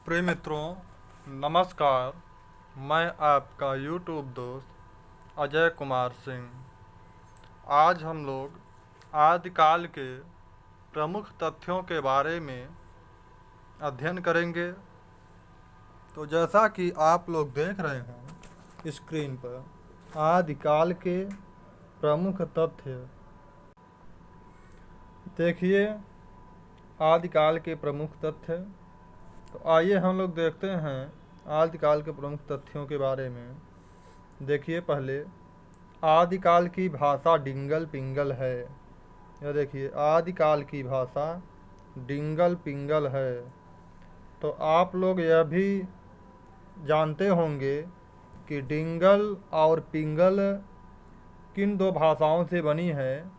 प्रिय मित्रों, नमस्कार। मैं आपका यूट्यूब दोस्त अजय कुमार सिंह। आज हम लोग आदिकाल के प्रमुख तथ्यों के बारे में अध्ययन करेंगे। तो जैसा कि आप लोग देख रहे हैं स्क्रीन पर, आदिकाल के प्रमुख तथ्य देखिए। आदिकाल के प्रमुख तथ्य, तो आइए हम लोग देखते हैं आदिकाल के प्रमुख तथ्यों के बारे में। देखिए, पहले आदिकाल की भाषा डिंगल पिंगल है। यह देखिए, आदिकाल की भाषा डिंगल पिंगल है। तो आप लोग यह भी जानते होंगे कि डिंगल और पिंगल किन दो भाषाओं से बनी है,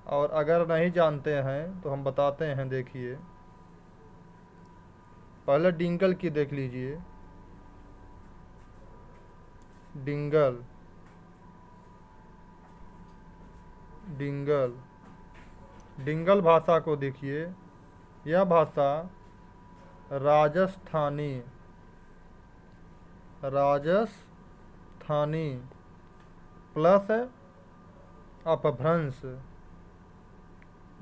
और अगर नहीं जानते हैं तो हम बताते हैं। देखिए, पहले डिंगल की देख लीजिए। डिंगल डिंगल डिंगल भाषा को देखिए। यह भाषा राजस्थानी राजस्थानी प्लस अपभ्रंश,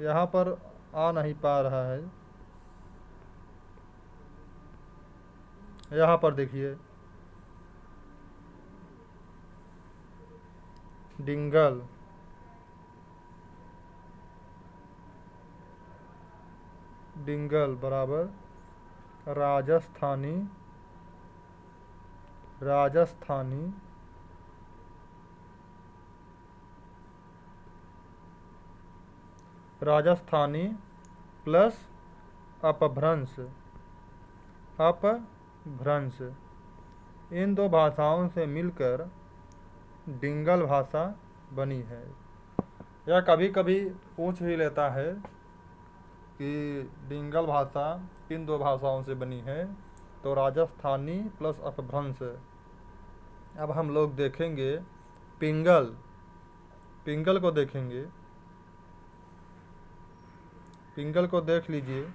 यहाँ पर आ नहीं पा रहा है, यहाँ पर देखिए। डिंगल डिंगल बराबर राजस्थानी राजस्थानी राजस्थानी प्लस अपभ्रंश अपभ्रंश, इन दो भाषाओं से मिलकर डिंगल भाषा बनी है। यह कभी कभी पूछ ही लेता है कि डिंगल भाषा किन दो भाषाओं से बनी है, तो राजस्थानी प्लस अपभ्रंश। अब हम लोग देखेंगे पिंगल पिंगल को देखेंगे। पिंगल को देख लीजिए।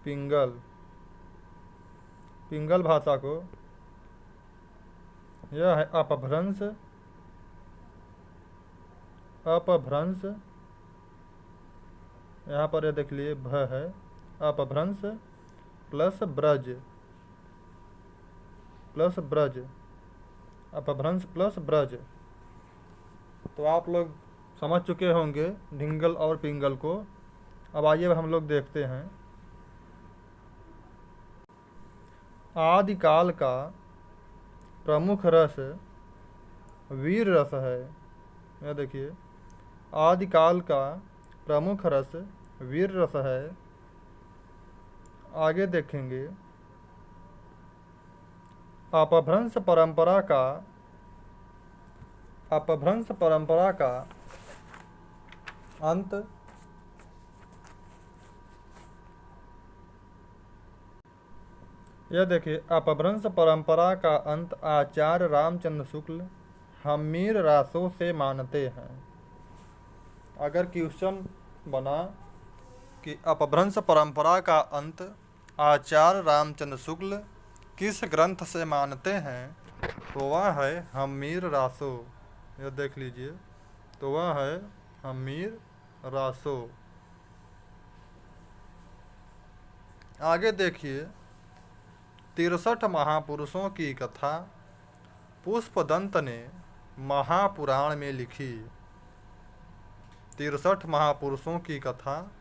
पिंगल पिंगल भाषा को, यह है अपभ्रंश अपभ्रंश, यहाँ पर यह देख लिए भ है, अपभ्रंश प्लस ब्रज अपभ्रंश प्लस ब्रज। तो आप लोग समझ चुके होंगे डिंगल और पिंगल को। अब आइए हम लोग देखते हैं। आदिकाल का प्रमुख रस वीर रस है। यह देखिए, आदिकाल का प्रमुख रस वीर रस है। आगे देखेंगे, अपभ्रंश परंपरा का अंत यह देखिए, अपभ्रंश परंपरा का अंत आचार्य रामचंद्र शुक्ल हम्मीर रासो से मानते हैं। अगर क्वेश्चन बना कि अपभ्रंश परंपरा का अंत आचार्य रामचंद्र शुक्ल किस ग्रंथ से मानते हैं, तो वह है हम्मीर रासो। यह देख लीजिए, तो वह है हम्मीर रासो। आगे देखिए, 63 महापुरुषों की कथा पुष्पदंत ने महापुराण में लिखी। 63 महापुरुषों की कथा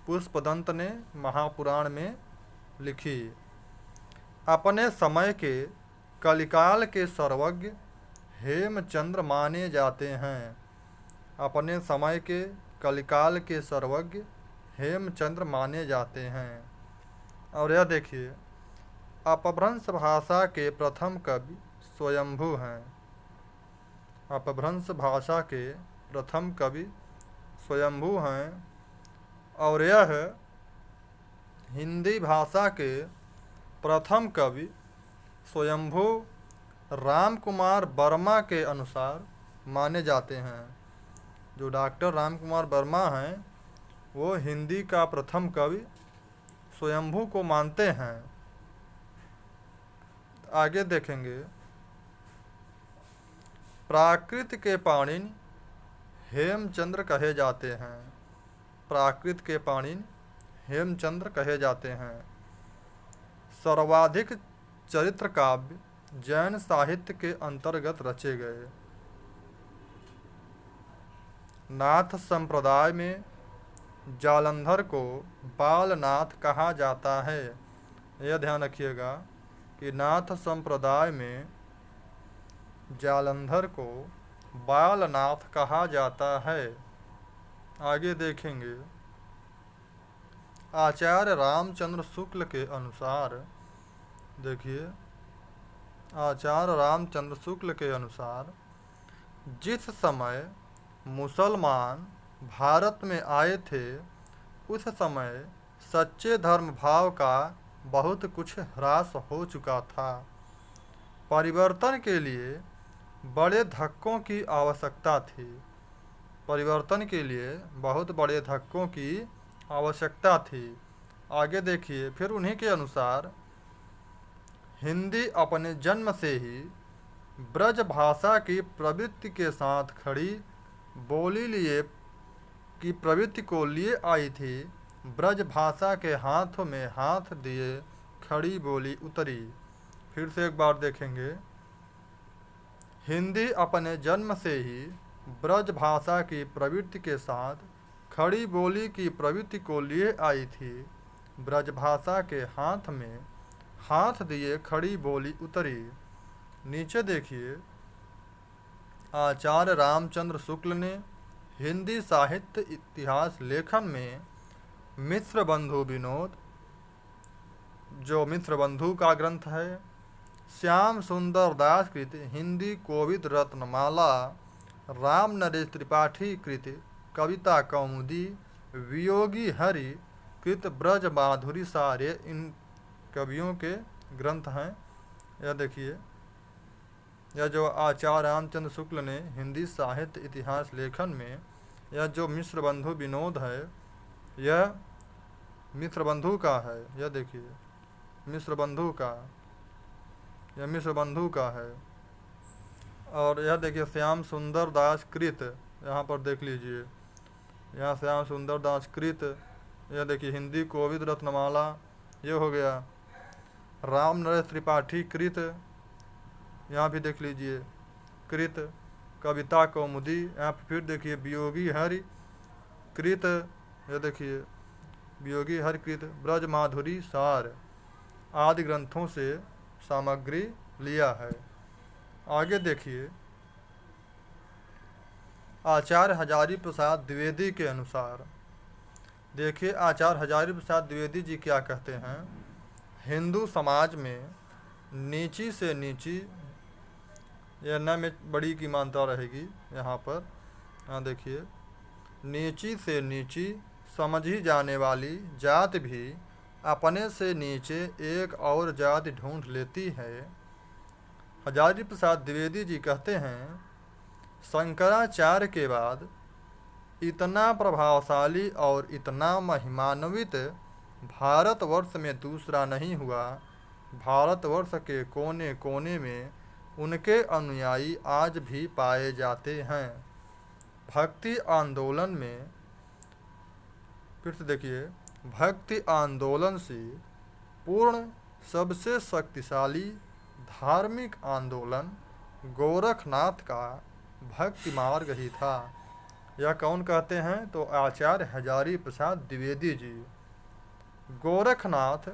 पुष्पदंत ने महापुराण में लिखी। अपने समय के कलिकाल के सर्वज्ञ हेमचंद्र माने जाते हैं। अपने समय के कलिकाल के सर्वज्ञ हेमचंद्र माने जाते हैं। और यह देखिए, अपभ्रंश भाषा के प्रथम कवि स्वयंभू हैं। अपभ्रंश भाषा के प्रथम कवि स्वयंभू हैं। और यह हिंदी भाषा के प्रथम कवि स्वयंभू राम कुमार वर्मा के अनुसार माने जाते हैं। जो डॉक्टर राम कुमार वर्मा हैं, वो हिंदी का प्रथम कवि स्वयंभू को मानते हैं। आगे देखेंगे, प्राकृत के पाणिनि हेमचंद्र कहे जाते हैं। प्राकृत के पाणिनि हेमचंद्र कहे जाते हैं। सर्वाधिक चरित्र काव्य जैन साहित्य के अंतर्गत रचे गए। नाथ संप्रदाय में जालंधर को बालनाथ कहा जाता है। यह ध्यान रखिएगा कि नाथ संप्रदाय में जालंधर को बालनाथ कहा जाता है। आगे देखेंगे, आचार्य रामचंद्र शुक्ल के अनुसार, देखिए आचार्य रामचंद्र शुक्ल के अनुसार जिस समय मुसलमान भारत में आए थे उस समय सच्चे धर्म भाव का बहुत कुछ ह्रास हो चुका था। परिवर्तन के लिए बड़े धक्कों की आवश्यकता थी। परिवर्तन के लिए बहुत बड़े धक्कों की आवश्यकता थी। आगे देखिए, फिर उन्हीं के अनुसार हिंदी अपने जन्म से ही ब्रज भाषा की प्रवृत्ति के साथ खड़ी बोली लिए की प्रवृत्ति को लिए आई थी। ब्रज भाषा के हाथों में हाथ दिए खड़ी बोली उतरी। फिर से एक बार देखेंगे, हिंदी अपने जन्म से ही ब्रज भाषा की प्रवृत्ति के साथ खड़ी बोली की प्रवृत्ति को लिए आई थी। ब्रज भाषा के हाथ में हाथ दिए खड़ी बोली उतरी। नीचे देखिए, आचार्य रामचंद्र शुक्ल ने हिंदी साहित्य इतिहास लेखन में मिश्र बंधु विनोद, जो मिश्र बंधु का ग्रंथ है, श्याम सुंदर दास कृत हिंदी कोविद रत्नमाला, राम नरेश त्रिपाठी कृत कविता कौमुदी, वियोगी हरि कृत ब्रज माधुरी सारे इन कवियों के ग्रंथ हैं। यह देखिए, यह जो आचार्य रामचंद्र शुक्ल ने हिंदी साहित्य इतिहास लेखन में यह जो मिश्र बंधु विनोद है, यह मिश्र बंधु का है। यह देखिए, मिश्र बंधु का, यह मिश्र बंधु का है। और यह देखिए, श्याम सुंदर दास कृत, यहाँ पर देख लीजिए, यहाँ श्याम सुंदर दास कृत, यह देखिए हिंदी कोविद रत्नमाला, ये हो गया। राम नरेश त्रिपाठी कृत, यहाँ भी देख लीजिए कृत, कविता कौमुदी, यहाँ फिर देखिए वियोगी हरि कृत, यह देखिए वियोगी हरि कृत, ब्रज माधुरी सार आदि ग्रंथों से सामग्री लिया है। आगे देखिए, आचार्य हजारी प्रसाद द्विवेदी के अनुसार, देखिए आचार्य हजारी प्रसाद द्विवेदी जी क्या कहते हैं, हिंदू समाज में नीची से नीची, यह न में बड़ी की मानता रहेगी यहाँ पर, यहाँ देखिए, नीची से नीची समझी जाने वाली जात भी अपने से नीचे एक और जाति ढूंढ लेती है। हजारी प्रसाद द्विवेदी जी कहते हैं, शंकराचार्य के बाद इतना प्रभावशाली और इतना महिमान्वित भारतवर्ष में दूसरा नहीं हुआ। भारतवर्ष के कोने कोने में उनके अनुयायी आज भी पाए जाते हैं। भक्ति आंदोलन में, फिर से देखिए, भक्ति आंदोलन से पूर्ण सबसे शक्तिशाली धार्मिक आंदोलन गोरखनाथ का भक्ति मार्ग ही था। यह कौन कहते हैं, तो आचार्य हजारी प्रसाद द्विवेदी जी। गोरखनाथ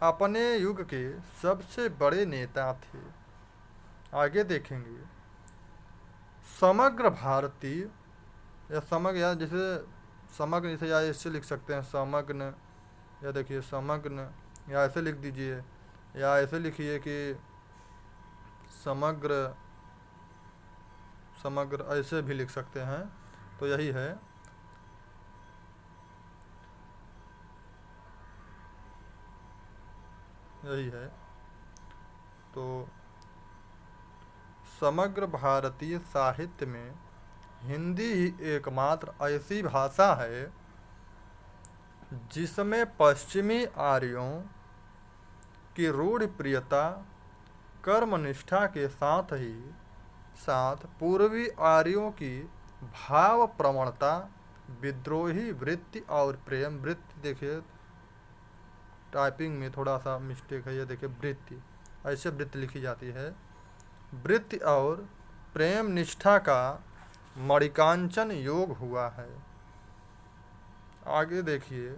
अपने युग के सबसे बड़े नेता थे। आगे देखेंगे, समग्र भारतीय, या समग्र, या जैसे समग्र, जैसे या इससे लिख सकते हैं समग्र, या देखिए समग्र, या ऐसे लिख दीजिए, या ऐसे लिखिए कि समग्र, समग्र ऐसे भी लिख सकते हैं। तो यही है, यही है। तो समग्र भारतीय साहित्य में हिंदी ही एकमात्र ऐसी भाषा है जिसमें पश्चिमी आर्यों की रूढ़ प्रियता कर्मनिष्ठा के साथ ही साथ पूर्वी आर्यों की भाव प्रवणता, विद्रोही वृत्ति और प्रेम वृत्ति, देखिए टाइपिंग में थोड़ा सा मिस्टेक है, ये देखिए वृत्ति, ऐसे वृत्ति लिखी जाती है, वृत्ति और प्रेम निष्ठा का मणिकांचन योग हुआ है। आगे देखिए,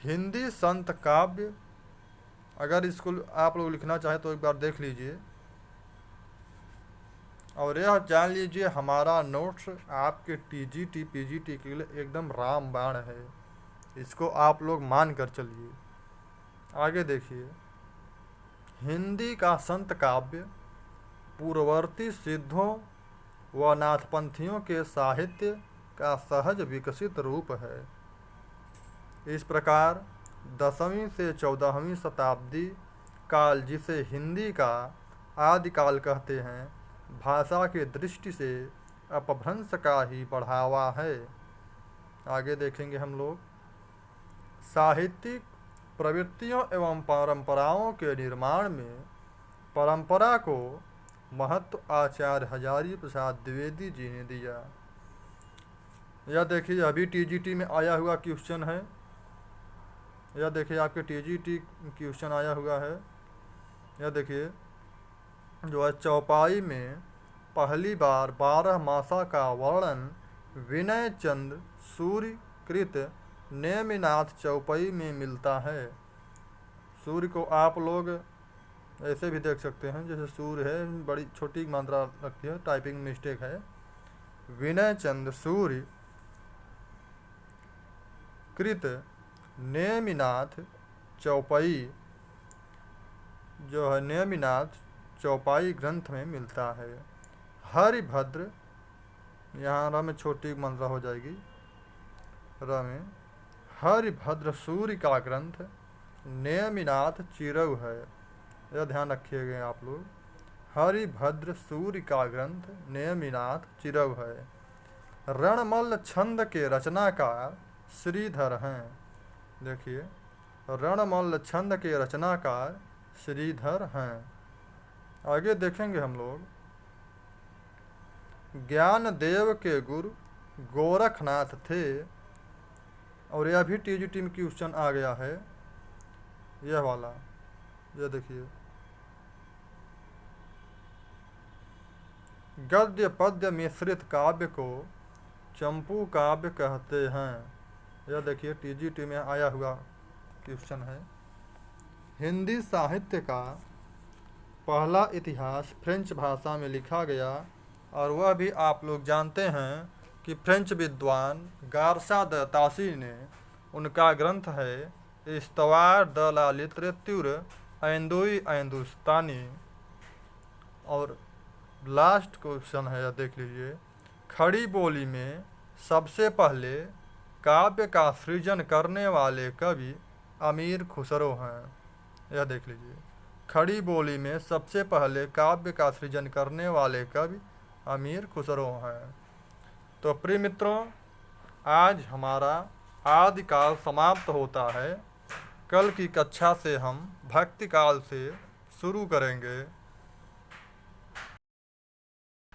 हिंदी संत काव्य, अगर इसको आप लोग लिखना चाहें तो एक बार देख लीजिए और यह जान लीजिए हमारा नोट्स आपके टीजीटी पीजीटी के लिए एकदम रामबाण है, इसको आप लोग मान कर चलिए। आगे देखिए, हिंदी का संत काव्य पूर्ववर्ती सिद्धों व नाथपंथियों के साहित्य का सहज विकसित रूप है। इस प्रकार 10वीं से 14वीं शताब्दी काल, जिसे हिंदी का आदिकाल कहते हैं, भाषा की दृष्टि से अपभ्रंश का ही बढ़ावा है। आगे देखेंगे हम लोग, साहित्यिक प्रवृत्तियों एवं परंपराओं के निर्माण में परंपरा को महत्व आचार्य हजारी प्रसाद द्विवेदी जी ने दिया। यह देखिए अभी टीजीटी में आया हुआ क्वेश्चन है, यह देखिए आपके टीजीटी क्वेश्चन आया हुआ है। यह देखिए जो है चौपाई में पहली बार 12 मासा का वर्णन विनय चंद सूर्य कृत नेमिनाथ चौपाई में मिलता है। सूर्य को आप लोग ऐसे भी देख सकते हैं, जैसे सूर्य है, बड़ी छोटी मात्रा रखती है, टाइपिंग मिस्टेक है। विनय चंद सूर्य कृत नेमिनाथ चौपाई, जो है नेमिनाथ चौपाई ग्रंथ में मिलता है। हरिभद्र, यहाँ र में छोटी मात्रा हो जाएगी, र में हरिभद्र सूर्य का ग्रंथ नेमिनाथ चिरव है, यह ध्यान रखिएगा आप लोग। हरिभद्र सूर्य का ग्रंथ नेमिनाथ चिरव है। रणमल्ल छंद के रचनाकार श्रीधर हैं। देखिए रणमल्ल छंद के रचनाकार श्रीधर हैं। आगे देखेंगे हम लोग, ज्ञानदेव के गुरु गोरखनाथ थे, और यह भी टीजीटी में क्वेश्चन आ गया है, यह वाला, यह देखिए, गद्य पद्य मिश्रित काव्य को चंपू काव्य कहते हैं। यह देखिए टीजीटी में आया हुआ क्वेश्चन है। हिंदी साहित्य का पहला इतिहास फ्रेंच भाषा में लिखा गया, और वह भी आप लोग जानते हैं कि फ्रेंच विद्वान गारसा द तासी ने, उनका ग्रंथ है इस्तवार द ला लिटरेचर हिंदुस्तानी। और लास्ट क्वेश्चन है, यह देख लीजिए, खड़ी बोली में सबसे पहले काव्य का सृजन करने वाले कवि अमीर खुसरो हैं। यह देख लीजिए, खड़ी बोली में सबसे पहले काव्य का सृजन करने वाले कवि अमीर खुसरो हैं। तो प्रिय मित्रों, आज हमारा आदिकाल समाप्त होता है। कल की कक्षा से हम भक्ति काल से शुरू करेंगे।